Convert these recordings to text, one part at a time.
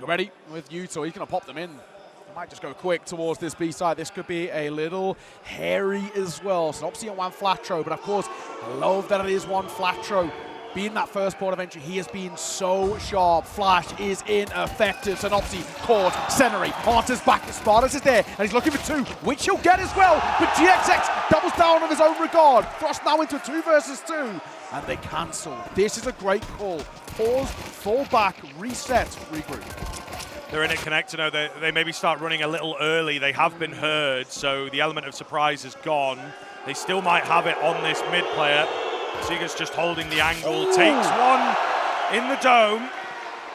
Ready with Utah. He's going to pop them in. Might just go quick towards this B side. This could be a little hairy as well. sinnopsyy and juanflatroo, but of course, I love that it is juanflatroo. Being that first port of entry, he has been so sharp. Flash is ineffective. sinnopsyy caught, centering, onto his back. Spartus is there, and he's looking for two, which he'll get as well. But dziugss doubles down on his own regard. Thrust now into a 2 versus 2, and they cancel. This is a great call. Pause, fall back, reset, regroup. They're in it connect to know they maybe start running a little early. They have been heard, so the element of surprise is gone. They still might have it on this mid player. dziugss just holding the angle, takes one in the dome,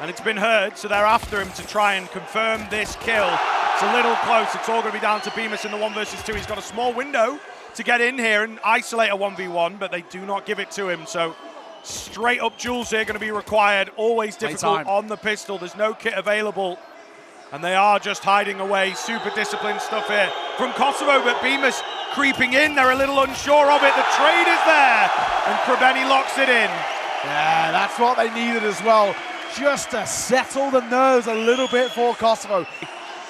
and it's been heard, so they're after him to try and confirm this kill. It's a little close. It's all going to be down to bymas in the 1 versus 2. He's got a small window to get in here and isolate a 1v1, but they do not give it to him, so straight up juugss here going to be required. Always difficult on the pistol. There's no kit available, and they are just hiding away. Super disciplined stuff here from Kosovo, but bymas creeping in. They're a little unsure of it. The trade is there, and krabeni locks it in. Yeah, that's what they needed as well, just to settle the nerves a little bit for Kosovo.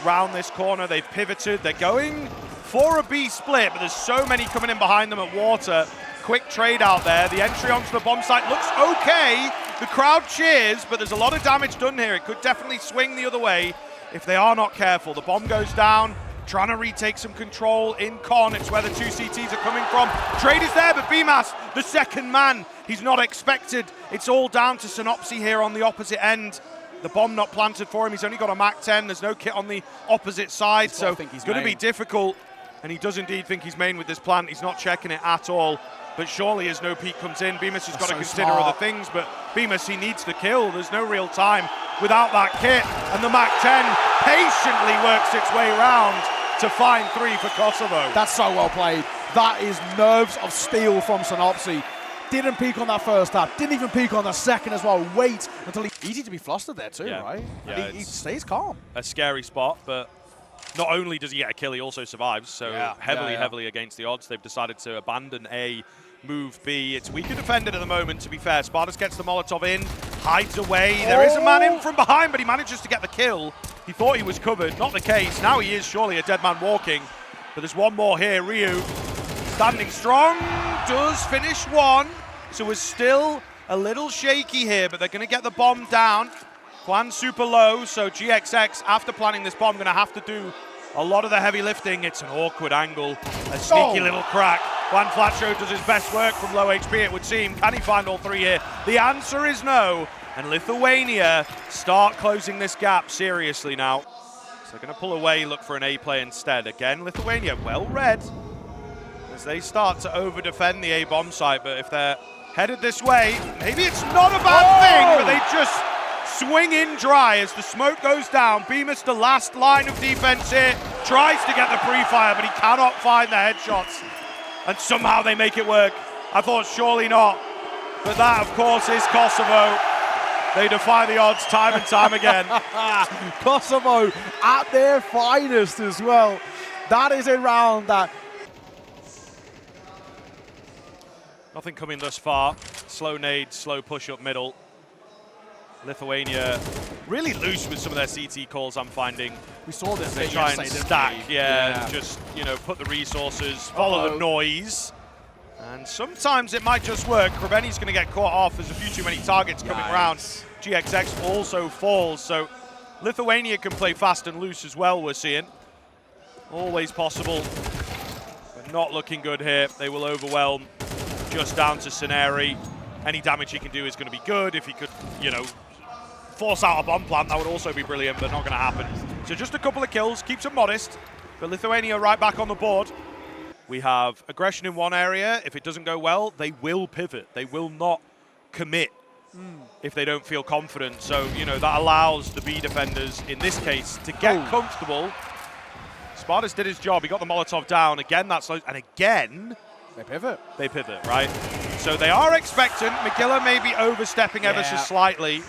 Round this corner, they've pivoted. They're going for a B split, but there's so many coming in behind them at water. Quick trade out there. The entry onto the bomb site looks okay. The crowd cheers, but there's a lot of damage done here. It could definitely swing the other way if they are not careful. The bomb goes down, trying to retake some control in con. It's where the 2 CTs are coming from. Trade is there, but bymas, the second man, he's not expected. It's all down to sinnopsyy here on the opposite end. The bomb not planted for him. He's only got a Mac 10. There's no kit on the opposite side, so it's going to be difficult. And he does indeed think he's main with this plant. He's not checking it at all. But surely as no peek comes in, bymas has got to consider other things, but bymas, he needs the kill. There's no real time without that kit, and the Mac 10 patiently works its way around to find 3 for Kosovo. That's so well played. That is nerves of steel from sinnopsyy. Didn't peek on that first tap, didn't even peek on the second as well. Wait until easy to be flustered there too, right? Yeah, he stays calm. A scary spot, but not only does he get a kill, he also survives, so heavily against the odds. They've decided to abandon A, move B. It's weaker defended at the moment, to be fair. Spartus gets the Molotov in, hides away. There is a man in from behind, but he manages to get the kill. He thought he was covered, not the case. Now he is surely a dead man walking, but there's one more here. Ryu standing strong, does finish one, so we're still a little shaky here, but they're going to get the bomb down. Juan super low, so dziugss, after planning this bomb, going to have to do a lot of the heavy lifting. It's an awkward angle, a sneaky little crack. juanflatroo does his best work from low HP, it would seem. Can he find all 3 here? The answer is no, and Lithuania start closing this gap seriously now. So they're going to pull away, look for an A play instead. Again, Lithuania well read as they start to over-defend the A bomb site, but if they're headed this way, maybe it's not a bad thing, but they just swing in dry as the smoke goes down. bymas, the last line of defense here, tries to get the pre-fire, but he cannot find the headshots. And somehow they make it work. I thought surely not. But that, of course, is Kosovo. They defy the odds time and time again. Kosovo at their finest as well. That is a round that... Nothing coming thus far. Slow nade, slow push up middle. Lithuania really loose with some of their CT calls, I'm finding. We saw this. They try and stack, just, you know, put the resources, follow the noise. And sometimes it might just work. krabeni's going to get caught off. There's a few too many targets coming around. dziugss also falls, so Lithuania can play fast and loose as well, we're seeing. Always possible, but not looking good here. They will overwhelm, just down to sinnopsyy. Any damage he can do is going to be good. If he could, you know, force out a bomb plant, that would also be brilliant, but not going to happen. So just a couple of kills, keeps them modest, but Lithuania right back on the board. We have aggression in one area. If it doesn't go well, they will pivot. They will not commit if they don't feel confident. So, you know, that allows the B defenders, in this case, to get comfortable. Spartus did his job. He got the Molotov down. Again, that's low. And again, they pivot. They pivot, right? So they are expectant. Magilla may be overstepping ever so slightly.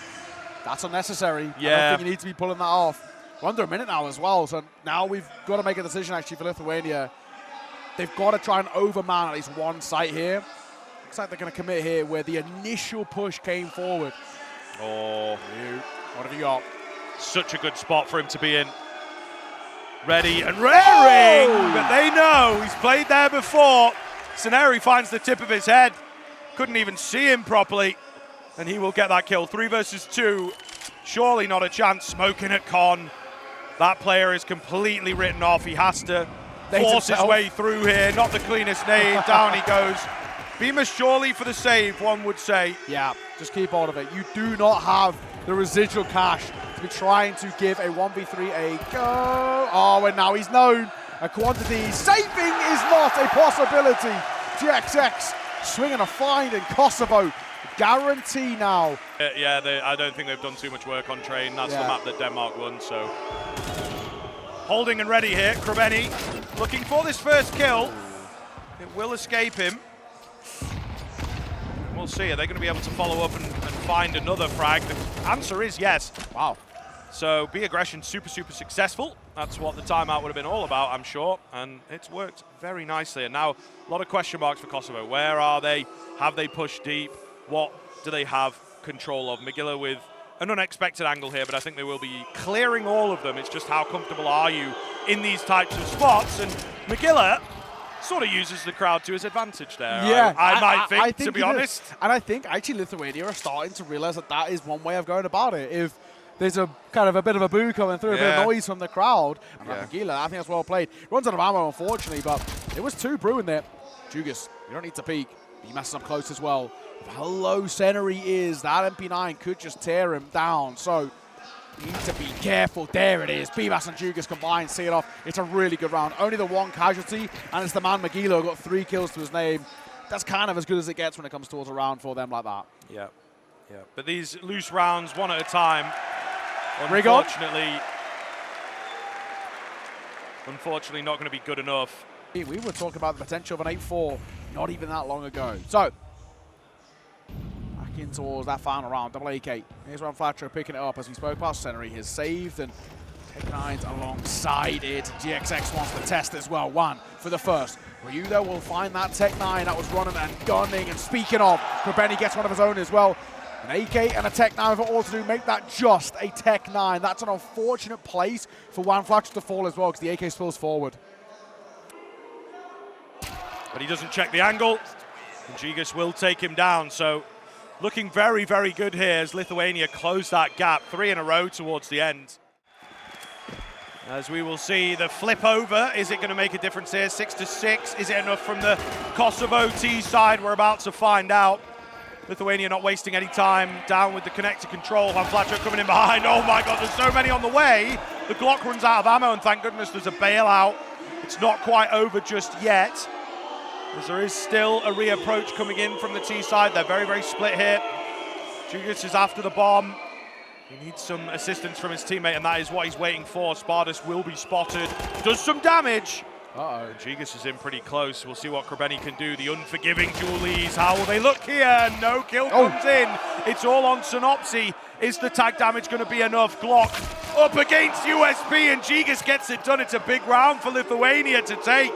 That's unnecessary. I don't think you need to be pulling that off. We're under a minute now as well, so now we've got to make a decision actually for Lithuania. They've got to try and overman at least one site here. Looks like they're going to commit here where the initial push came forward. Oh. What have you got? Such a good spot for him to be in. Ready and raring, but they know he's played there before. sinnopsyy finds the tip of his head. Couldn't even see him properly, and he will get that kill. 3 versus 2, surely not a chance. Smoking at Con. That player is completely written off. He has to force his way through here. Not the cleanest nade. Down he goes. bymas surely for the save, one would say. Yeah, just keep hold of it. You do not have the residual cash to be trying to give a 1v3 a go. Oh, and now he's known. A quantity. Saving is not a possibility. dziugss swinging a find in Kosovo. Guarantee now. Yeah, I don't think they've done too much work on train. That's the map that Denmark won, so. Holding and ready here, krabeni looking for this first kill. It will escape him. We'll see, are they going to be able to follow up and find another frag? The answer is yes. Wow. So Aggression super successful. That's what the timeout would have been all about, I'm sure, and it's worked very nicely. And now a lot of question marks for Kosovo. Where are they? Have they pushed deep? What do they have control of? Megilla with an unexpected angle here, but I think they will be clearing all of them. It's just how comfortable are you in these types of spots? And Megilla sort of uses the crowd to his advantage there. Yeah, I think to be honest. And I think actually Lithuania are starting to realize that that is one way of going about it. If there's a kind of a bit of a boo coming through, a bit of noise from the crowd, and Megilla, I think that's well played. Runs out of ammo, unfortunately, but it was 2 brewing there. dziugss, you don't need to peek. bymas up close as well. How low sinnopsyy is, that MP9 could just tear him down. So you need to be careful. There it is. bymas and dziugss combined, see it off. It's a really good round. Only the 1 casualty, and it's the man Megilla who got 3 kills to his name. That's kind of as good as it gets when it comes towards a round for them like that. Yeah. But these loose rounds, one at a time, rigoN, unfortunately not going to be good enough. We were talking about the potential of an 8-4 not even that long ago. So back in towards that final round, double AK. Here's juanflatroo picking it up as we spoke about. sinnopsyy has saved, and Tech9's alongside it. dziugss wants to test as well. 1 for the first. Ryu though will find that Tech9 that was running and gunning. And speaking of, krabeni gets one of his own as well. An AK and a Tech9 for all to do, make that just a Tech9. That's an unfortunate place for juanflatroo to fall as well, because the AK spills forward. But he doesn't check the angle, and dziugss will take him down. So looking very good here as Lithuania close that gap. 3 in a row towards the end. As we will see the flip over, is it going to make a difference here? 6-6, is it enough from the Kosovo T side? We're about to find out. Lithuania not wasting any time, down with the connector control. juanflatroo coming in behind. Oh my God, there's so many on the way. The Glock runs out of ammo, and thank goodness there's a bailout. It's not quite over just yet, as there is still a reapproach coming in from the T side. They're very split here. dziugss is after the bomb. He needs some assistance from his teammate, and that is what he's waiting for. spartus will be spotted, does some damage. dziugss is in pretty close. We'll see what krabeni can do. The unforgiving Julies, how will they look here? No kill comes in. It's all on sinnopsyy. Is the tag damage going to be enough? Glock up against USP, and dziugss gets it done. It's a big round for Lithuania to take.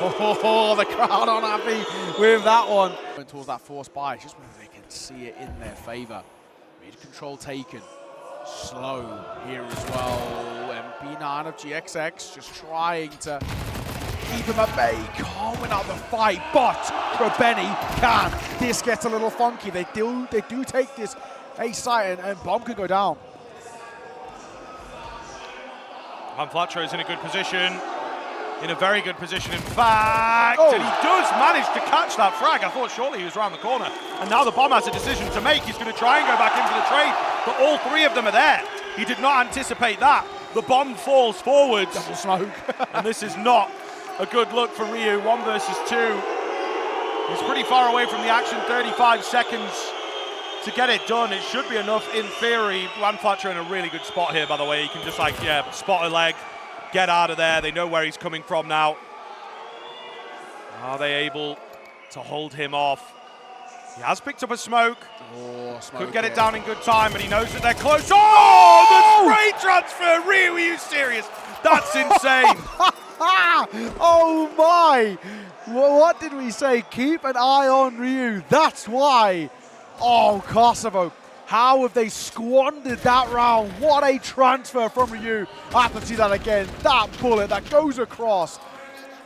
Oh, the crowd unhappy with that one. Going towards that forced buy, just whether they can see it in their favor. Mid control taken. Slow here as well. MP9 of dziugss just trying to keep him at bay. Can't win out the fight, but krabeni can. This gets a little funky. They do take this A site, and bomb could go down. juanflatroo is in a good position. In a very good position, in fact, and he does manage to catch that frag. I thought surely he was around the corner, and now the bomb has a decision to make. He's going to try and go back into the trade, but all 3 of them are there. He did not anticipate that. The bomb falls forwards. Double smoke. And this is not a good look for Ryu. 1 versus 2. He's pretty far away from the action. 35 seconds to get it done. It should be enough in theory. juanflatroo in a really good spot here, by the way. He can just spot a leg, get out of there. They know where he's coming from now. Are they able to hold him off? He has picked up a smoke. Could get it down in good time, but he knows that they're close. Oh, the spray transfer! Ryu, are you serious? That's insane. Oh my! What did we say? Keep an eye on Ryu. That's why. Oh, Kosovo How have they squandered that round? What a transfer from rigoN. I have to see that again. That bullet that goes across.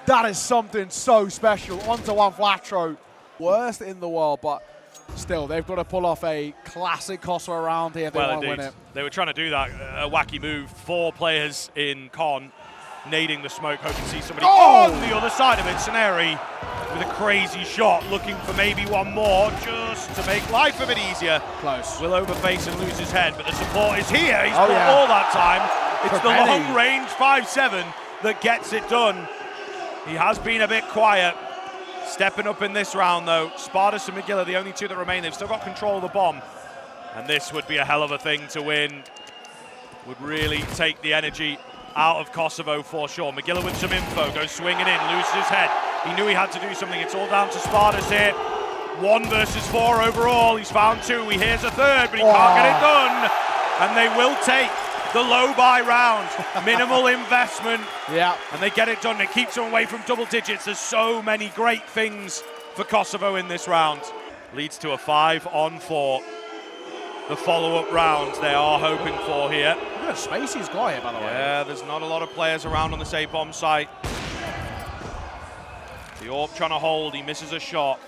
That is something so special. Onto juanflatroo. Worst in the world, but still, they've got to pull off a classic Kosovo round here if they want to win it. They were trying to do that, a wacky move. 4 players in con, nading the smoke, hoping to see somebody on the other side of it. sinnopsyy with a crazy shot, looking for maybe one more, just to make life a bit easier. Close. Will overface and lose his head, but the support is here. He's got all that time. It's the long-range 5-7 that gets it done. He has been a bit quiet. Stepping up in this round, though. Spartus and McGill are the only 2 that remain. They've still got control of the bomb. And this would be a hell of a thing to win. Would really take the energy out of Kosovo for sure. McGill with some info, goes swinging in, loses his head. He knew he had to do something. It's all down to Spartus here. 1 versus 4 overall. He's found 2. He hears a 3rd, but he can't get it done. And they will take the low-buy round. Minimal investment. Yeah. And they get it done. It keeps them away from double digits. There's so many great things for Kosovo in this round. Leads to a 5-on-4. The follow-up round they are hoping for here. Look at the space he's got here, by the way. Yeah, there's not a lot of players around on this A-bomb site. The AWP trying to hold. He misses a shot.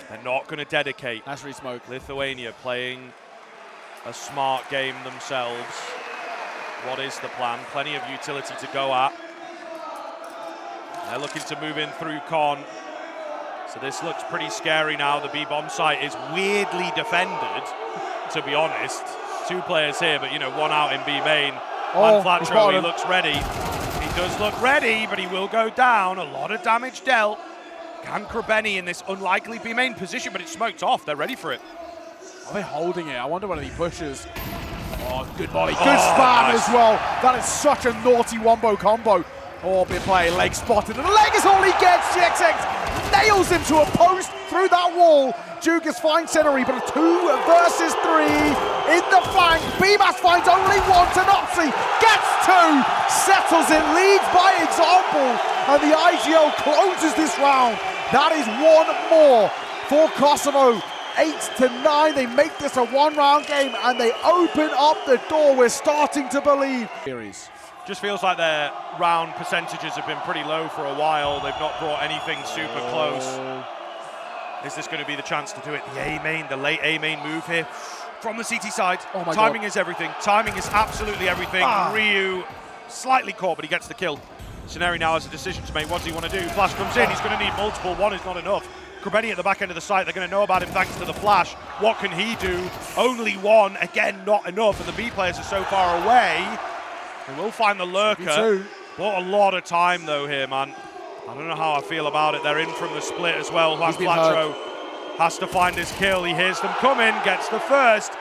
They're not going to dedicate. That's re-smoke. Lithuania playing a smart game themselves. What is the plan? Plenty of utility to go at. They're looking to move in through con. So this looks pretty scary now. The B-bomb site is weirdly defended, to be honest. 2 players here, but, you know, 1 out in B main. juanflatroo, he looks ready. He does look ready, but he will go down. A lot of damage dealt. Can krabeni in this unlikely B main position, but it's smoked off. They're ready for it. Are they holding it? I wonder whether he pushes. Oh, good volley. Good spam as well. That is such a naughty wombo combo. Oh, big play, leg spotted, and the leg is all he gets. dziugss nails him to a post through that wall. dziugss finds sinnopsyy, but a 2 versus 3 in the flank. bymas finds only 1. sinnopsyy gets 2, settles it, leads by example, and the IGL closes this round. That is 1 more for Kosovo. 8-9, they make this a 1-round game, and they open up the door. We're starting to believe. Just feels like their round percentages have been pretty low for a while. They've not brought anything super close. Is this going to be the chance to do it? The A main, the late A main move here from the CT side. Oh my Timing God. is everything. Timing is absolutely everything. rigoN slightly caught, but he gets the kill. sinnopsyy now has a decision to make. What does he want to do? Flash comes in. He's going to need multiple. 1 is not enough. krabeni at the back end of the site, they're going to know about him thanks to the flash. What can he do? Only 1, again, not enough, and the B players are so far away. They will find the lurker. Bought a lot of time, though, here, man. I don't know how I feel about it. They're in from the split as well. juanflatroo has to find his kill. He hears them coming, gets the first,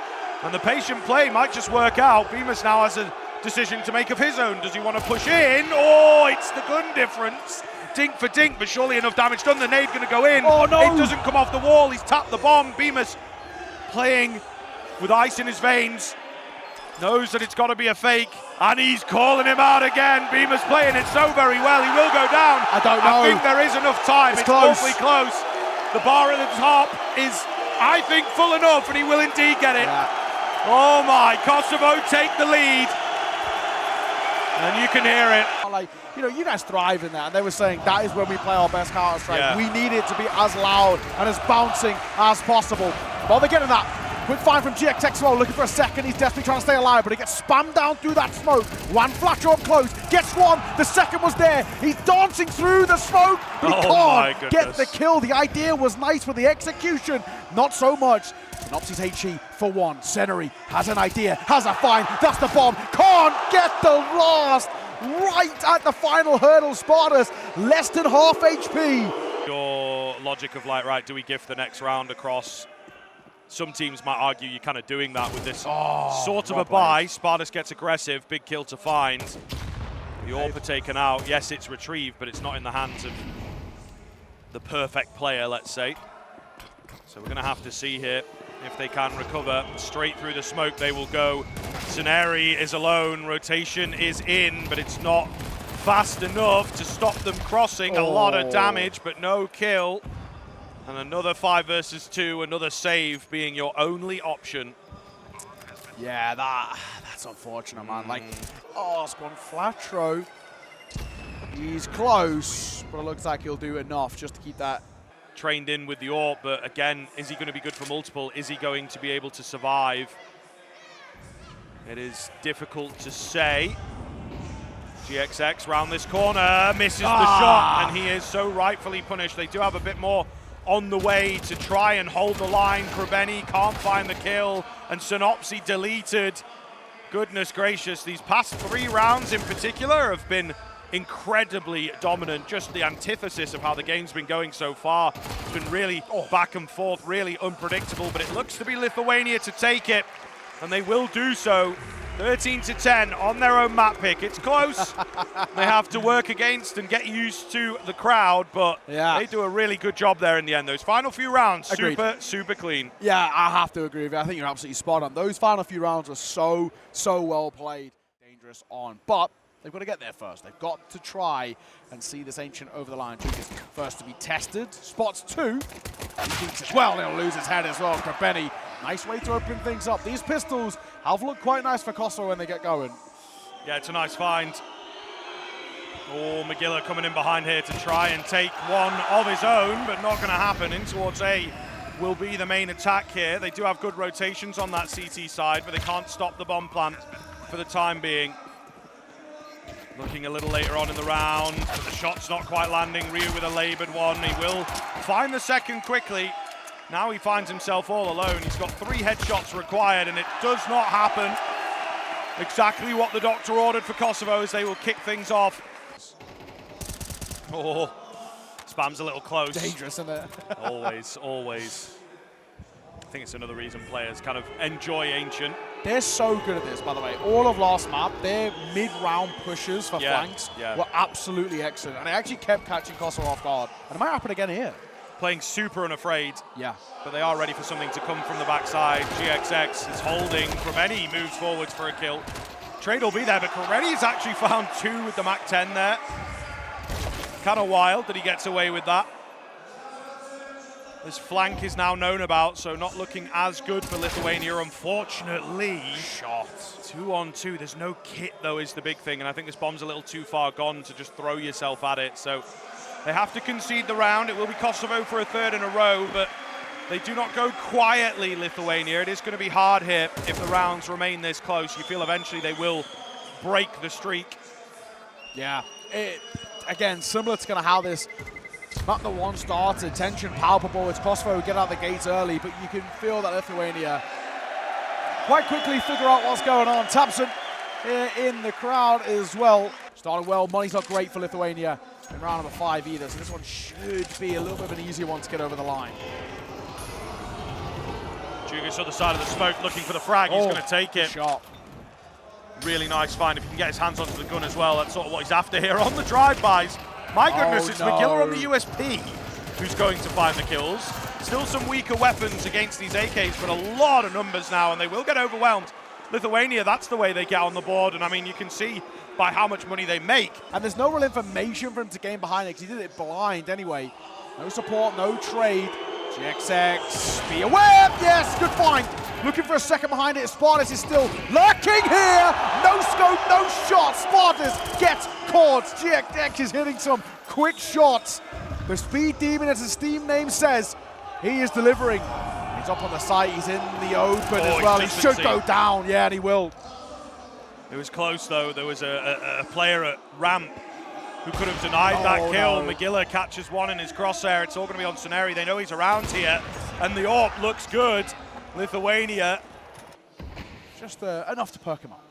and the patient play might just work out. bymas now has a decision to make of his own. Does he want to push in? Oh, it's the gun difference. Dink for dink, but surely enough damage done. The nade going to go in. Oh, no. It doesn't come off the wall. He's tapped the bomb. bymas playing with ice in his veins. Knows that it's got to be a fake, and he's calling him out again. bymas playing it so very well. He will go down. I don't know. I think there is enough time. It's close. awfully close. The bar at the top is, I think, full enough, and he will indeed get it. Yeah. Oh my, Kosovo take the lead. And you can hear it. Like, you know, you guys thrive in that, and they were saying that is when we play our best Counter-Strike. Yeah. We need it to be as loud and as bouncing as possible. Well, they're getting that. Quick find from dziugss well, looking for a second. He's desperately trying to stay alive, but he gets spammed down through that smoke. juanflatroo up close, gets 1. The second was there. He's dancing through the smoke, but he can't get the kill. The idea was nice for the execution, not so much. sinnopsyy's HE for 1. sinnopsyy has an idea, has a find. That's the bomb. Can't get the last. Right at the final hurdle, Spartus, less than half HP. Your logic of like, right, do we gift the next round across? Some teams might argue you're kind of doing that with this sort of a buy. Spartus gets aggressive, big kill to find. The AWP are taken out. Yes, it's retrieved, but it's not in the hands of the perfect player, let's say. So we're going to have to see here if they can recover. Straight through the smoke they will go. sinnopsyy is alone, rotation is in, but it's not fast enough to stop them crossing. A lot of damage, but no kill. And another 5 versus 2, another save being your only option. Yeah, that's unfortunate, man. Like, oh, juanflatroo. He's close, but it looks like he'll do enough just to keep that. Trained in with the AWP, but again, is he going to be good for multiple? Is he going to be able to survive? It is difficult to say. dziugss round this corner, misses the shot, and he is so rightfully punished. They do have a bit more on the way to try and hold the line. krabeni can't find the kill, and sinnopsyy deleted. Goodness gracious, these past 3 rounds in particular have been incredibly dominant. Just the antithesis of how the game's been going so far. It's been really back and forth, really unpredictable, but it looks to be Lithuania to take it, and they will do so. 13-10 on their own map pick. It's close. They have to work against and get used to the crowd, but they do a really good job there in the end. Those final few rounds, super clean. Yeah, I have to agree with you. I think you're absolutely spot on. Those final few rounds were so well played. Dangerous on, but they've got to get there first. They've got to try and see this Ancient over the line. dziugss first to be tested. Spots 2. He thinks as well, he'll lose his head as well. krabeni, nice way to open things up. These pistols have looked quite nice for Kosovo when they get going. Yeah, it's a nice find. Oh, mygill coming in behind here to try and take one of his own, but not going to happen. In towards A will be the main attack here. They do have good rotations on that CT side, but they can't stop the bomb plant for the time being. Looking a little later on in the round, but the shot's not quite landing. Ryu with a laboured one. He will find the second quickly. Now he finds himself all alone. He's got 3 headshots required, and it does not happen. Exactly what the doctor ordered for Kosovo as they will kick things off. Oh, spam's a little close. Dangerous, isn't it? Always. I think it's another reason players kind of enjoy Ancient. They're so good at this, by the way. All of last map, their mid-round pushes for flanks were absolutely excellent. And they actually kept catching Kosovo off guard. And it might happen again here. Playing super unafraid. Yeah. But they are ready for something to come from the backside. dziugss is holding. krabeni moves forwards for a kill. Trade will be there, but krabeni has actually found 2 with the Mac 10 there. Kind of wild that he gets away with that. This flank is now known about, so not looking as good for Lithuania, unfortunately. Shot. 2-on-2. There's no kit, though, is the big thing, and I think this bomb's a little too far gone to just throw yourself at it. So they have to concede the round. It will be Kosovo for a 3rd in a row, but they do not go quietly, Lithuania. It is going to be hard here if the rounds remain this close. You feel eventually they will break the streak. Yeah. Again, similar to kind of how this Map the 1 started, tension palpable. It's Kosovo who get out the gates early, but you can feel that Lithuania quite quickly figure out what's going on. Tapson here in the crowd as well. Started well, money's not great for Lithuania in round number 5 either, so this one should be a little bit of an easier one to get over the line. dziugss other side of the smoke looking for the frag, he's going to take it. Shot. Really nice find, if he can get his hands onto the gun as well, that's sort of what he's after here on the drive-bys. My goodness, it's mygill on the USP who's going to find the kills. Still some weaker weapons against these AKs, but a lot of numbers now, and they will get overwhelmed. Lithuania, that's the way they get on the board, and I mean, you can see by how much money they make. And there's no real information for him to gain behind it, because he did it blind anyway. No support, no trade. dziugss, be aware, yes, good find. Looking for a second behind it, Spartus is still lurking here. No scope, no shot, Spartus gets caught. dziugss is hitting some quick shots. The Speed Demon, as his Steam name says, he is delivering. He's up on the site, he's in the open as well. He should go down, yeah, and he will. It was close though, there was a player at ramp who could have denied that kill. No. mygill catches one in his crosshair. It's all going to be on sinnopsyy. They know he's around here, and the AWP looks good. Lithuania. Just enough to perk him up.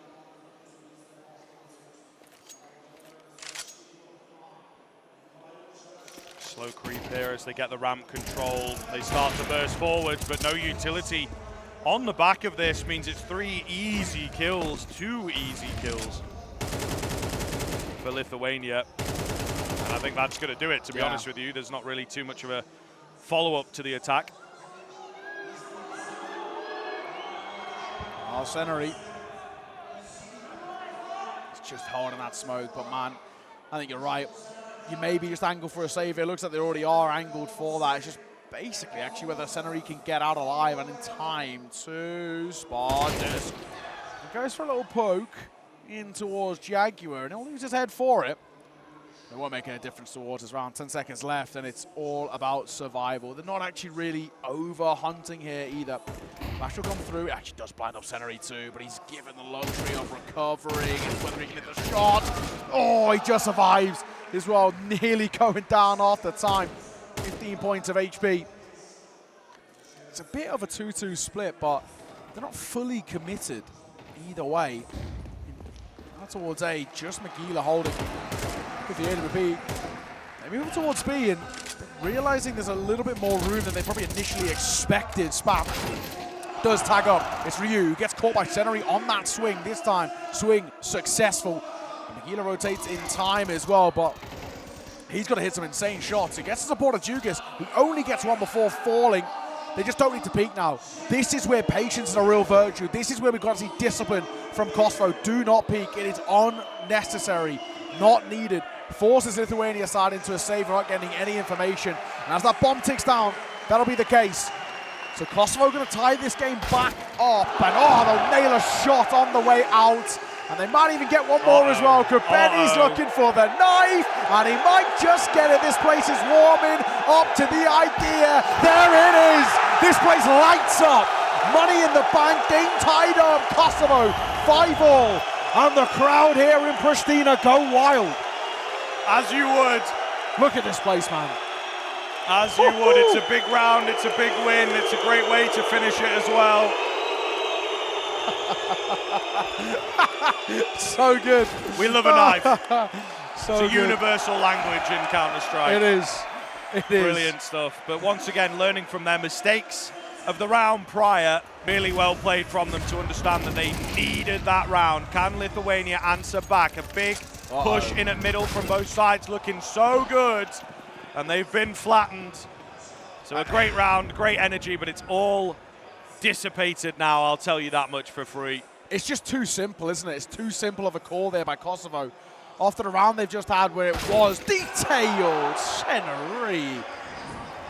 Slow creep there as they get the ramp control. They start to burst forwards, but no utility on the back of this means it's 3 easy kills, 2 easy kills for Lithuania. And I think that's going to do it, to be honest with you. There's not really too much of a follow-up to the attack. Oh, sinnopsyy. It's just holding that smoke, but man, I think you're right. You maybe just angle for a save. It looks like they already are angled for that. It's just basically actually whether sinnopsyy can get out alive and in time to spot this. He goes for a little poke in towards Jaguar, and he'll lose his head for it. It won't make any difference towards his round. 10 seconds left, and it's all about survival. They're not actually really over-hunting here either. Flash will come through. It actually does blind up sinnopsyy too, but he's given the luxury of recovering and whether he can hit the shot. Oh, he just survives as well, nearly going down after time. 15 points of HP. It's a bit of a 2-2 split, but they're not fully committed either way. Not towards A, just Magila holding. With the A to B. They move towards B and realizing there's a little bit more room than they probably initially expected. Spam does tag up. It's Ryu who gets caught by sinnopsyy on that swing. This time, swing successful. And Magila rotates in time as well, but he's got to hit some insane shots. He gets the support of dziugss, who only gets one before falling. They just don't need to peek now. This is where patience is a real virtue. This is where we've got to see discipline from Kosovo. Do not peek. It is unnecessary. Not needed. Forces Lithuania side into a save without getting any information. And as that bomb ticks down, that'll be the case. So Kosovo going to tie this game back up. And they'll nail a shot on the way out. And they might even get one more as well. krabeni's looking for the knife. And he might just get it. This place is warming up to the idea. There it is. This place lights up. Money in the bank. Game tied up. Kosovo 5-all. And the crowd here in Pristina go wild. As you would. Look at this place, man. As you would. It's a big round. It's a big win. It's a great way to finish it as well. So good. We love a knife. So it's a good. universal language in Counter-Strike. It is. It is. Brilliant stuff. But once again, learning from their mistakes of the round prior, really well played from them to understand that they needed that round. Can Lithuania answer back? A big push in at middle from both sides, looking so good. And they've been flattened. So a great round, great energy, but it's all dissipated now, I'll tell you that much for free. It's just too simple, isn't it? It's too simple of a call there by Kosovo. After the round they've just had where it was detailed. sinnopsyy.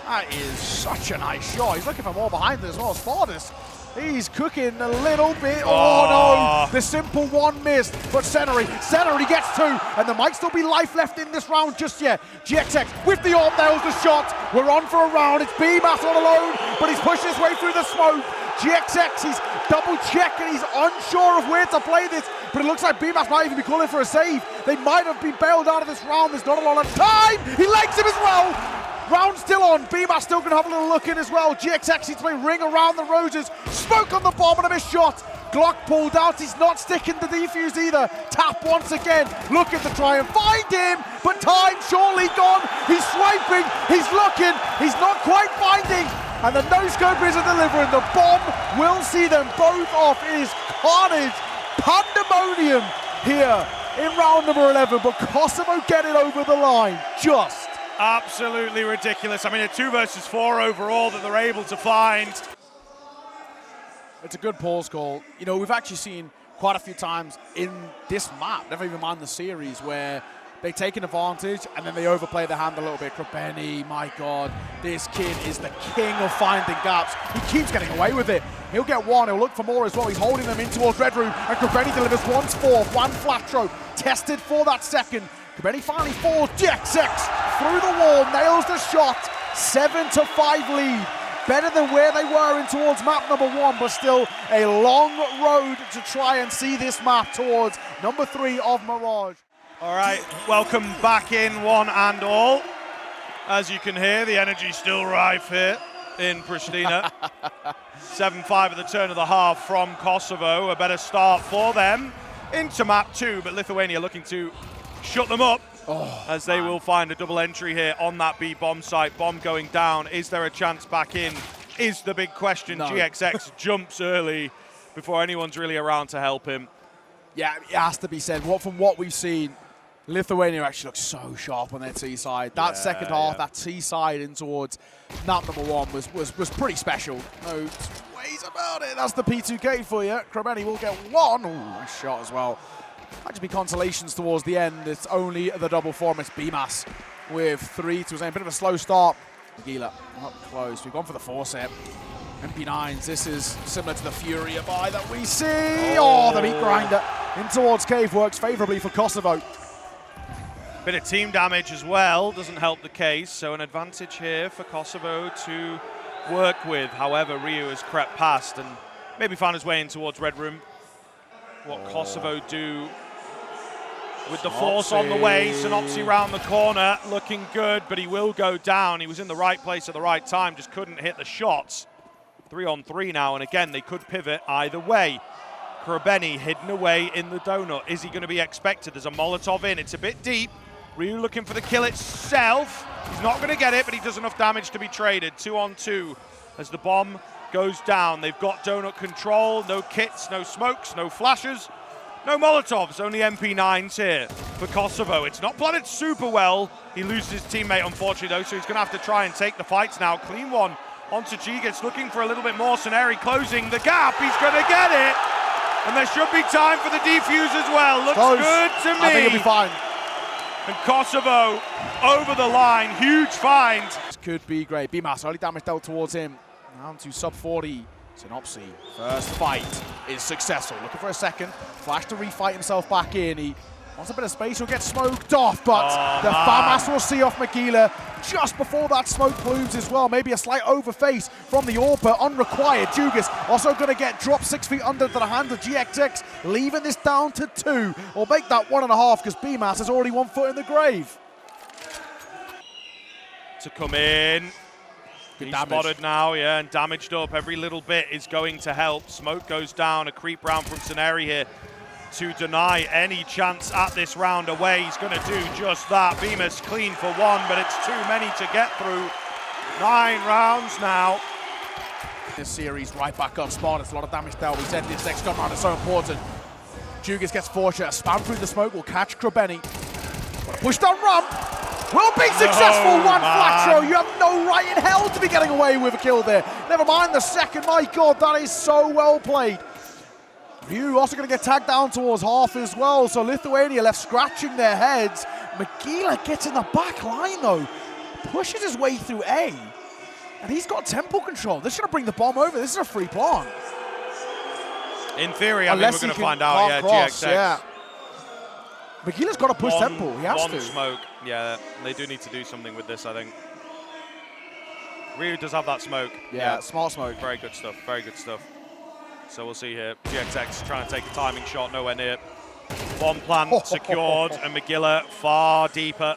That is such a nice shot. He's looking for more behind it as well. Spartus, he's cooking a little bit. Oh no, the simple one missed. But sinnopsyy gets two, and there might still be life left in this round just yet. dziugss with the arm nails the shot. We're on for a round. It's bymas all alone, but he's pushing his way through the smoke. dziugss, he's double checking. He's unsure of where to play this, but it looks like bymas might even be calling for a save. They might have been bailed out of this round. There's not a lot of time. He legs him as well. Round still on. bymas still going to have a little look in as well. dziugss needs to play ring around the roses. Smoke on the bomb and a missed shot. Glock pulled out. He's not sticking the defuse either. Tap once again. Looking to try and find him, but time surely gone. He's swiping. He's looking. He's not quite finding. And the no-scope isn't delivering. The bomb will see them both off. It is carnage, pandemonium here in round number 11. But Kosovo get it over the line. Just absolutely ridiculous. I mean, a 2 versus 4 overall that they're able to find. It's a good pause call. You know, we've actually seen quite a few times in this map, never even mind the series, where they take an advantage and then they overplay their hand a little bit. krabeni, my God, this kid is the king of finding gaps. He keeps getting away with it. He'll get one, he'll look for more as well. He's holding them in towards Red Room, and krabeni delivers once four. juanflatroo tested for that second. krabeni finally falls. dziugss through the wall, nails the shot. 7-5 lead. Better than where they were in towards map number 1, but still a long road to try and see this map towards number 3 of Mirage. All right, welcome back in one and all. As you can hear, the energy's still rife here in Pristina. 7-5 at the turn of the half from Kosovo. A better start for them into map 2, but Lithuania looking to shut them up. As they will find a double entry here on that B bomb site. Bomb going down. Is there a chance back in? Is the big question. No. dziugss jumps early before anyone's really around to help him. Yeah, it has to be said. From what we've seen, Lithuania actually looks so sharp on their T side. That second half, that T side in towards map number 1 was pretty special. No ways about it. That's the P2K for you. krabeni will get one. Ooh, nice shot as well. Might just be consolations towards the end. It's only the double form. It's bymas with 3 to his aim. Bit of a slow start Magila up close. We've gone for the force-hit. MP9s, this is similar to the Fury buy that we see. Oh, the meat grinder in towards Cave works favorably for Kosovo. Bit of team damage as well, doesn't help the case, so an advantage here for Kosovo to work with. However, Ryu has crept past and maybe found his way in towards Red Room. What Kosovo do with the force on the way. sinnopsyy round the corner, looking good, but he will go down. He was in the right place at the right time, just couldn't hit the shots. 3-on-3 now, and again, they could pivot either way. krabeni hidden away in the donut. Is he going to be expected? There's a Molotov in, it's a bit deep. Ryu looking for the kill itself. He's not going to get it, but he does enough damage to be traded. 2-on-2 as the bomb goes down. They've got donut control, no kits, no smokes, no flashes, no Molotovs, only MP9s here for Kosovo. It's not planted super well. He loses his teammate, unfortunately, though, so he's going to have to try and take the fights now. Clean one onto dziugss, looking for a little bit more. sinnopsyy closing the gap. He's going to get it. And there should be time for the defuse as well. Looks good to me. I think he'll be fine. And Kosovo over the line. Huge find. This could be great. bymas, early damage dealt towards him. Down to sub 40. sinnopsyy, first fight is successful. Looking for a second. Flash to refight himself back in. He wants a bit of space. He'll get smoked off, but the bymas will see off Magila just before that smoke plumes as well. Maybe a slight overface from the AWPer, unrequired. dziugss also going to get dropped 6 feet under to the hand of dziugss, leaving this down to 2. Or make that 1.5 because bymas has already 1 foot in the grave. To come in. Good He's damage. spotted now, yeah, and damaged up. Every little bit is going to help. Smoke goes down, a creep round from sinnopsyy here to deny any chance at this round away. He's going to do just that. bymas clean for 1, but it's too many to get through. 9 rounds now. This series right back up spot. It's a lot of damage there. We said this next gun round is so important. dziugss gets fortunate. Spam through the smoke will catch krabeni. Push down ramp. Will be successful. juanflatroo. You have no right in hell to be getting away with a kill there. Never mind the second. My God, that is so well played. Ryu also going to get tagged down towards half as well. So Lithuania left scratching their heads. Magila gets in the back line though. Pushes his way through A. And he's got tempo control. This is going to bring the bomb over. This is a free plant. In theory, I think we're going to find out. Yeah, cross, GXX. yeah. Magila's got to push tempo. He has to. One smoke. Yeah, they do need to do something with this, I think. Ryu does have that smoke. Yeah, smart smoke. Very good stuff. Very good stuff. So we'll see here. dziugss trying to take a timing shot, nowhere near. Bomb plant secured, and Magila far deeper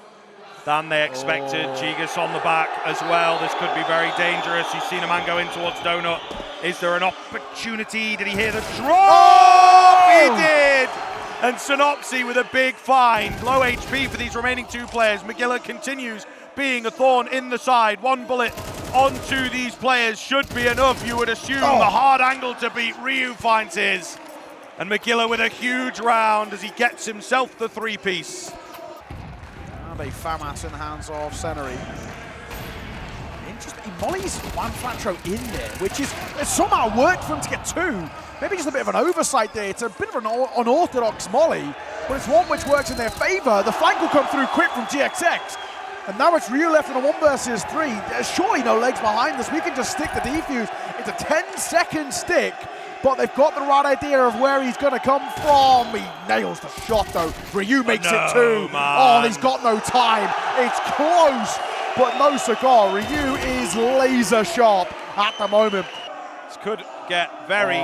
than they expected. dziugss on the back as well. This could be very dangerous. He's seen a man go in towards donut. Is there an opportunity? Did he hear the drop? He did! And sinnopsyy with a big find. Low HP for these remaining 2 players. Magila continues being a thorn in the side. 1 bullet onto these players should be enough, you would assume. The hard angle to beat. Ryu finds his. And Magila with a huge round as he gets himself the 3-piece. And a bymas in the hands of sinnopsyy. Interesting. He mollies juanflatroo in there, which is somehow worked for him to get 2. Maybe just a bit of an oversight there. It's a bit of an unorthodox molly, but it's one which works in their favor. The flank will come through quick from dziugss. And now it's Ryu left in a 1 versus 3. There's surely no legs behind this. We can just stick the defuse. It's a 10-second stick, but they've got the right idea of where he's going to come from. He nails the shot, though. Ryu makes it 2. Oh, he's got no time. It's close, but no cigar. Ryu is laser sharp at the moment. This could get very,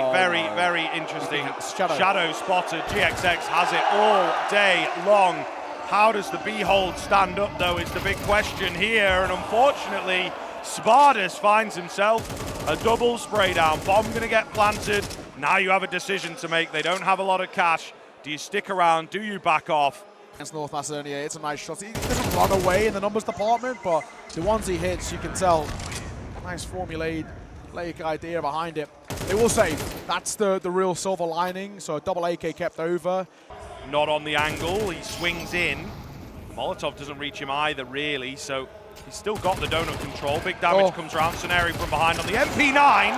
very interesting. Shadow spotted. dziugss has it all day long. How does the B-hold stand up, though, is the big question here. And unfortunately, Spartus finds himself a double spray down. Bomb going to get planted. Now you have a decision to make. They don't have a lot of cash. Do you stick around? Do you back off? Against North Macedonia, it's a nice shot. He doesn't run away in the numbers department, but the ones he hits, you can tell. Nice formulaic idea behind it. They will say that's the real silver lining. So a double AK kept over. Not on the angle, he swings in. Molotov doesn't reach him either, really, so he's still got the donut control. Big damage comes around. sinnopsyy from behind on the MP9.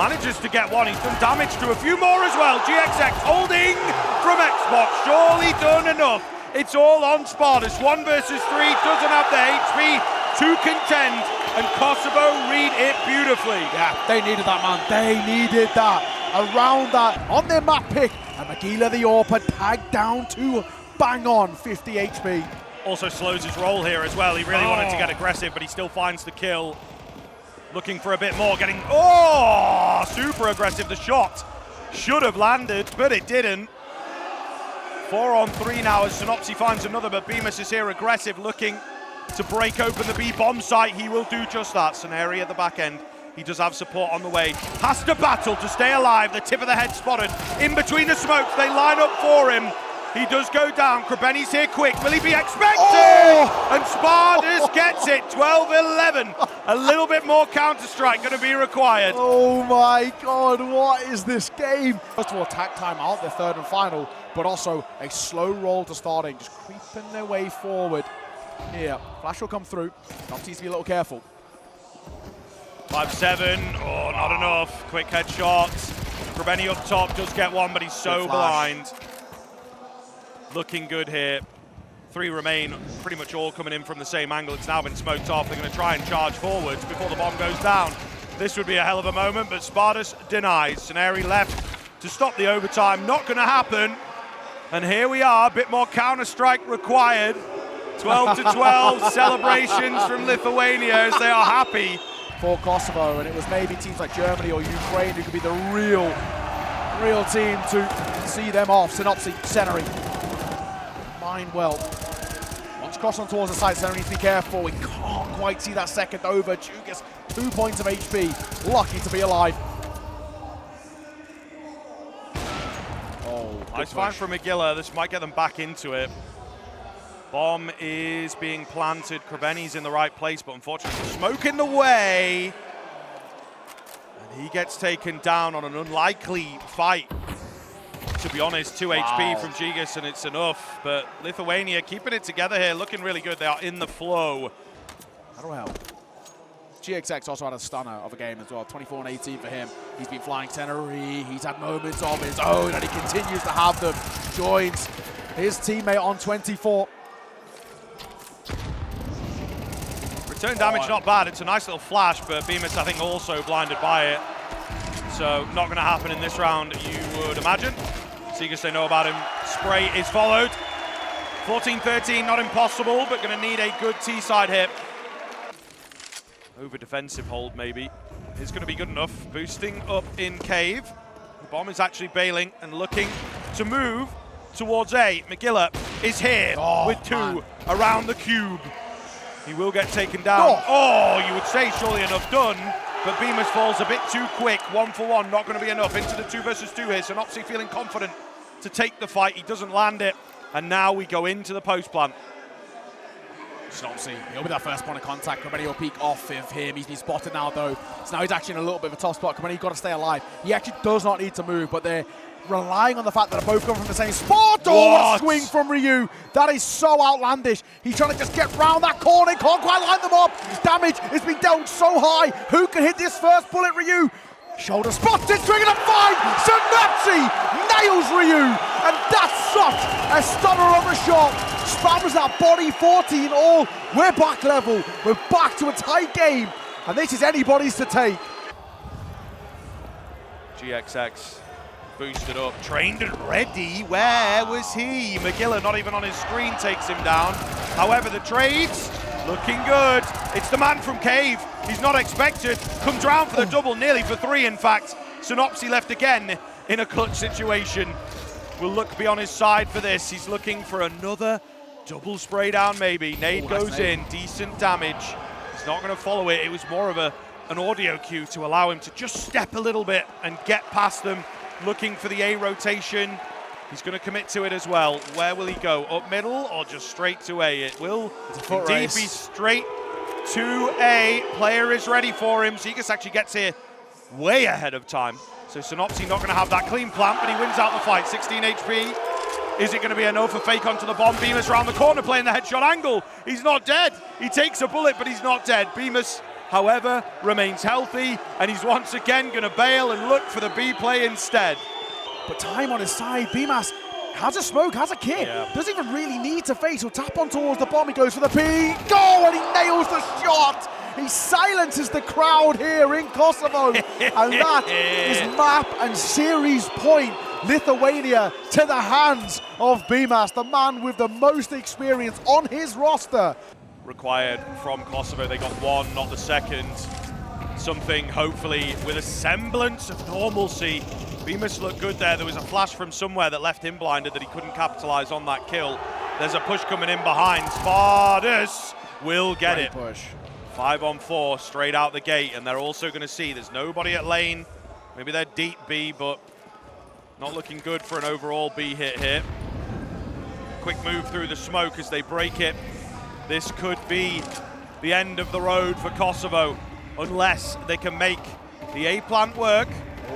Manages to get 1. He's done damage to a few more as well. dziugss holding from Xbox. Surely done enough. It's all on Spartus. 1 versus 3. Doesn't have the HP to contend and Kosovo read it beautifully. Yeah, they needed that, man. They needed that. Around that, on their map pick, and Magila the AWP tagged down to bang on 50 HP. Also slows his roll here as well. He really wanted to get aggressive, but he still finds the kill. Looking for a bit more, getting, super aggressive. The shot should have landed, but it didn't. 4 on 3 now as sinnopsyy finds another, but bymas is here aggressive, looking to break open the B bomb site. He will do just that. sinnopsyy at the back end. He does have support on the way. Has to battle to stay alive. The tip of the head spotted. In between the smokes, they line up for him. He does go down. krabeni's here quick. Will he be expected? And Spartus gets it. 12-11. A little bit more Counter-Strike going to be required. Oh my God, what is this game? First of all, attack time out, their third and final, but also a slow roll to starting, just creeping their way forward. Here, flash will come through. Not needs to be a little careful. 5-7, not enough. Quick headshot. krabeni up top does get one, but he's so blind. Looking good here. 3 remain, pretty much all coming in from the same angle. It's now been smoked off. They're going to try and charge forwards before the bomb goes down. This would be a hell of a moment, but Spartus denies. sinnopsyy left to stop the overtime. Not going to happen. And here we are, a bit more Counter-Strike required. 12-12 celebrations from Lithuania as they are happy. For Kosovo, and it was maybe teams like Germany or Ukraine who could be the real team to see them off. sinnopsyy centering. Mine well. Once crossed on towards the side, sinnopsyy needs to be careful. We can't quite see that second over. dziugss, 2 points of HP. Lucky to be alive. Nice find from Magila. This might get them back into it. Bomb is being planted. krabeni's in the right place, but unfortunately smoke in the way. And he gets taken down on an unlikely fight. To be honest, 2 HP from dziugss and it's enough. But Lithuania keeping it together here, looking really good. They are in the flow. That'll help. dziugss also had a stunner of a game as well. 24 and 18 for him. He's been flying sinnopsyy. He's had moments of his own and he continues to have them. Joins his teammate on 24. Return damage not bad. It's a nice little flash, but bymas I think also blinded by it. So not going to happen in this round, you would imagine. dziugss, they know about him. Spray is followed. 14-13, not impossible, but going to need a good T-side hit. Over defensive hold maybe. It's going to be good enough. Boosting up in cave. The bomb is actually bailing and looking to move towards A. Magila is here with 2 around the cube. He will get taken down. You would say surely enough done, but bymas falls a bit too quick. 1 for 1, not going to be enough. Into the 2 versus 2 here. sinnopsyy feeling confident to take the fight. He doesn't land it, and now we go into the post plant. sinnopsyy, he'll be that first point of contact. krabeni will peek off of him. He's been spotted now though, so now he's actually in a little bit of a tough spot. krabeni's got to stay alive. He actually does not need to move, but they're relying on the fact that they're both coming from the same spot. What a swing from rigoN. That is so outlandish. He's trying to just get round that corner. Can't quite line them up. Damage is being dealt so high. Who can hit this first bullet? rigoN. Shoulder spotted, swinging a 5. sinnopsyy nails rigoN. And that's such a stunner on the shot. Spammers that body, 14 all. We're back level. We're back to a tight game. And this is anybody's to take. GXX. Boosted up, trained and ready. Where was he? Magila, not even on his screen, takes him down. However, the trades looking good. It's the man from cave. He's not expected. Comes round for the double, nearly for 3, in fact. sinnopsyy left again in a clutch situation. Will look be on his side for this. He's looking for another double spray down, maybe. Nade goes in, decent damage. He's not going to follow it. It was more of an audio cue to allow him to just step a little bit and get past them. Looking for the A rotation. He's going to commit to it as well. Where will he go? Up middle or just straight to A? It will indeed be straight to A. Player is ready for him. dziugss actually gets here way ahead of time. So sinnopsyy not going to have that clean plant, but he wins out the fight. 16 HP. Is it going to be enough for fake onto the bomb? bymas around the corner playing the headshot angle. He's not dead. He takes a bullet, but he's not dead. bymas, however, remains healthy, and he's once again going to bail and look for the B play instead. But time on his side, bymas has a smoke, has a kit. Doesn't even really need to face or tap on towards the bomb. He goes for the P. Go, and he nails the shot. He silences the crowd here in Kosovo. And that is map and series point Lithuania to the hands of bymas, the man with the most experience on his roster. Required from Kosovo. They got one, not the second. Something, hopefully, with a semblance of normalcy. bymas looked good there. There was a flash from somewhere that left him blinded that he couldn't capitalize on that kill. There's a push coming in behind. Spartus will get Great it. Push. 5 on 4 straight out the gate, and they're also going to see there's nobody at lane. Maybe they're deep B, but not looking good for an overall B hit here. Quick move through the smoke as they break it. This could be the end of the road for Kosovo, unless they can make the A plant work.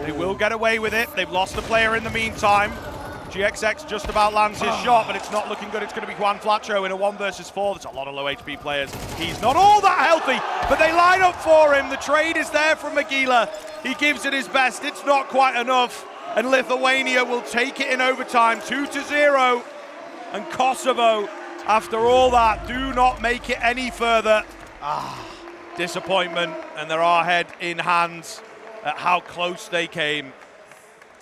They will get away with it. They've lost a player in the meantime. dziugss just about lands his shot, but it's not looking good. It's going to be juanflatroo in a 1 versus 4. There's a lot of low HP players. He's not all that healthy, but they line up for him. The trade is there from Magila. He gives it his best. It's not quite enough, and Lithuania will take it in overtime, 2-0. And Kosovo, after all that, do not make it any further. Disappointment, and there are head in hands at how close they came.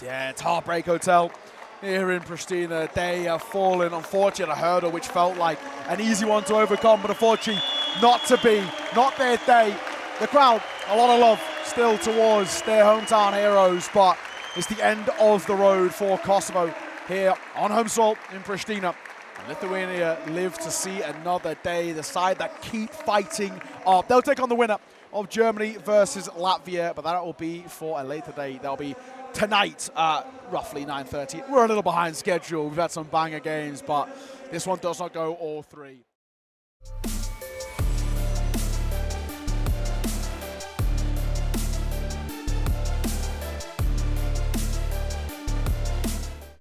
Yeah, it's Heartbreak Hotel here in Pristina. They have fallen, unfortunately, a hurdle which felt like an easy one to overcome, but unfortunately not to be, not their day. The crowd, a lot of love still towards their hometown heroes, but it's the end of the road for Kosovo here on home soil in Pristina. And Lithuania live to see another day, the side that keep fighting up. They'll take on the winner of Germany versus Latvia, but that will be for a later day. That'll be tonight at roughly 9:30. We're a little behind schedule. We've had some banger games, but this one does not go all three.